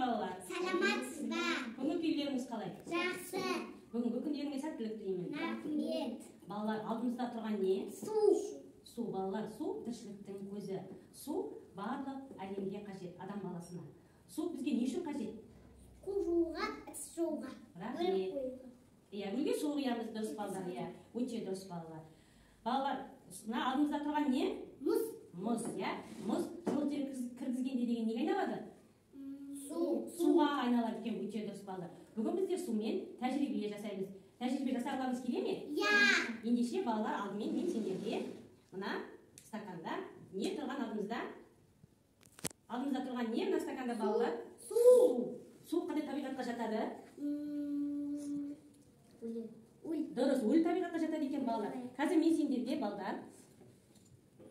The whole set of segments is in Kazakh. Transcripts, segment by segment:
балалар. Саламатсыз ба? Көңіл күйлеріңіз қалай? Жақсы. Бүгінгі күндеріңе сәттілік тілеймін. Рахмет. Балалар, алдымызда тұрған не? Су. Су, балалар, су тіршіліктің көзі. Су барлық әлемге қажет, адам баласына. Су бізге не үшін қажет? Құруға, іс жолға. Рахмет. Иә, гүлге су құямыз, дұрыс балалар, иә. Өте дұрыс балалар. Балалар, мына алдымызда тұрған не? Мұз. Мұз, иә. Мұз жол кіргізгенде деген неге айналады? Суға айналады екен, өте дұрыс балалар. Бүгін біздер сумен тәжірибе жасаймыз. Тәжірибе жасағыларыңыз келе ме? Иә. Ендеше балалар, алдымен мен сендерге мына стаканда не тұрған алдымызда? Алдымызда тұрған не мына стаканда балалар? Су. Су қандай табиғатқа жатады? Дұрыс, өлі табиғатқа жатады екен балалар. Қазір мен сендерге балалар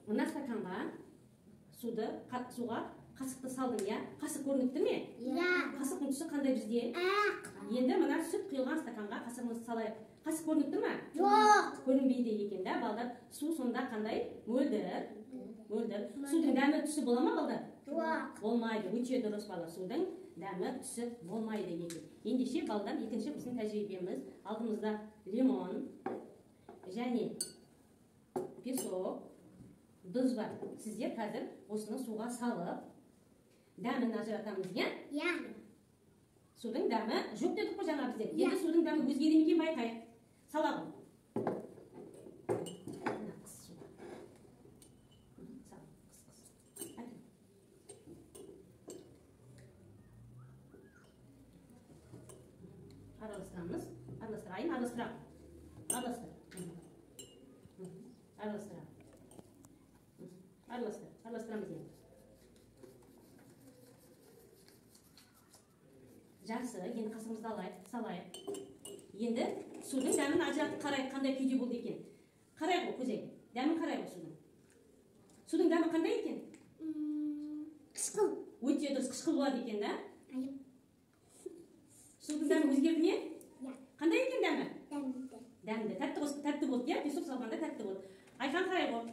мына стаканға суға қасықты салдым, иә? Қасық көрініп тұр ме? Иә. Қасықтың түсі қандай бізде? Ақ. Енді мына сүт құйылған стаканға қасығымызды салайық. Қасық көрініп тұр ма? Жоқ. Көрінбейді екен да, балдар. Су сонда қандай? Мөлдір. Мөлдір. Судың дәмі түсі бола ма, балдар? Жоқ. Болмайды. Өте дұрыс балдар. Судың дәмі түсі болмайды екен. Ендеше балдар, екінші біздің тәжірибеміз. Алдымызда лимон және песок, тұз бар. Сіздер қазір осыны суға салып дәмін ажыратамыз, иә? Иә. Судың дәмі жоқ дедік қой жаңа біздер. Енді судың дәмі өзгере ме екен байқайық. Саламын. Араластырамыз. Араластырайын, араластырамын. Араластырамыз енді. Жақсы, енді қасымызды салайық. Енді судың дәмін ажыратып қарайық, қандай күйде болды екен. Қарайық ол көзей. Дәмін қарайық судың. Судың дәмі қандай екен? Қышқыл. Өте дұрыс, қышқыл болады екен, да? Айып. Судың дәмі өзгерді ме? Иә. Қандай екен дәмі? Дәмді. Дәмді. Тәтті болды, иә? Песок салғанда тәтті болды. Айқан қарайық ол.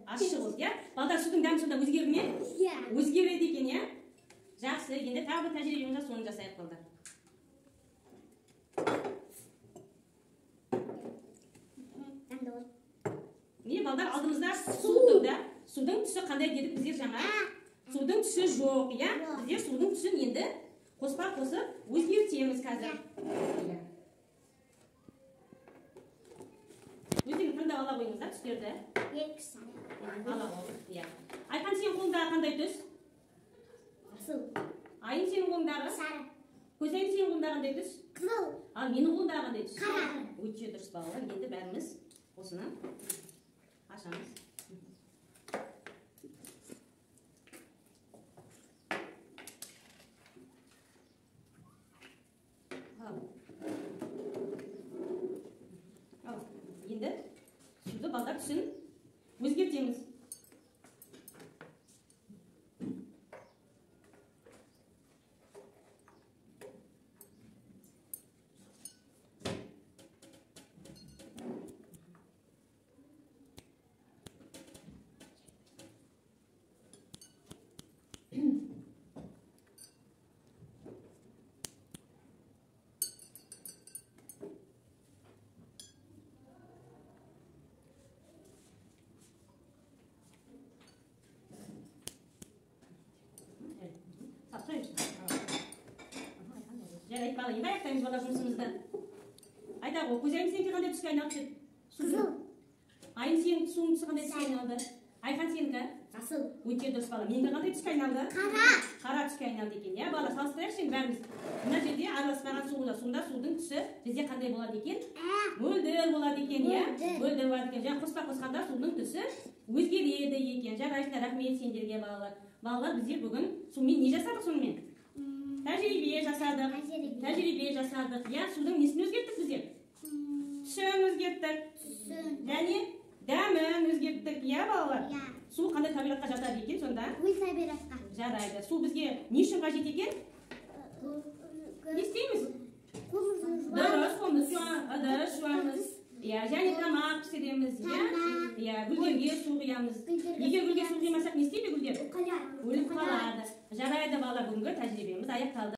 Ащы болды, иә? Балдар, судың дәмі сонда өзгерді ме? Иә. Өзгереді екен, иә? Жақсы, енді тағы бір тәжірибемізді соны жасайық балдар. Не балдар, алдымызда су тұр да. Судың түсі қандай дедік біздер жаңа? Судың түсі жоқ, иә? Біздер судың түсін енді қоспа қосып өзгертеміз қазір. Өздерің таңдап ала қойыңыздар түстерді. Екі сары. Ала қойыңыз, иә. Айқан, сен қолындағы қандай түс? Асыл. Айын сенің қолындағы? Сары. Көзайын сенің қолындағы қандай түс? Қызыл. Ал менің қолындағы қандай түс? Қара. Өте дұрыс балалар. Енді бәріміз осыны ашамыз. Енді суды балдар түсін өзгертеміз. Жарайды бала, енді аяқтаймыз бала жұмысымызды. Айта ғой, көзайым сеніңкі қандай түске айналып жүр? Қызыл. Айым сенің суың түсі қандай түске айналды? Айқан сенікі? Асыл. Өте дұрыс бала. Менікі қандай түске айналды? Қара. Қара түске айналды екен, иә бала, салыстырайықшы енді бәріміз. Мына жерде араласпаған суында, сонда судың түсі бізде қандай болады екен? Мөлдір болады екен, иә? Мөлдір болады екен. Жаңа қоспа қосқанда судың түсі өзгереді екен. Жарайсыңдар, рахмет сендерге балалар. Балалар, біздер бүгін сумен не жасадық сонымен? Тәжірибе жасадық. Иә, судың несін өзгерттік біздер? Түсін өзгерттік. Және дәмін өзгерттік. Иә, балалар? Су қандай табиғатқа жатады екен сонда? Өл табиғатқа. Жарайды. Су бізге не үшін қажет екен? Не істейміз? Дұрыс, оны жуамыз. Иә, және тамақ пісіреміз, иә. Иә, гүлдерге су құямыз. Егер гүлге су құймасақ не істейді гүлдер? Өліп қалады. Жарайды бала, бүгінгі тәжірибеміз аяқталды.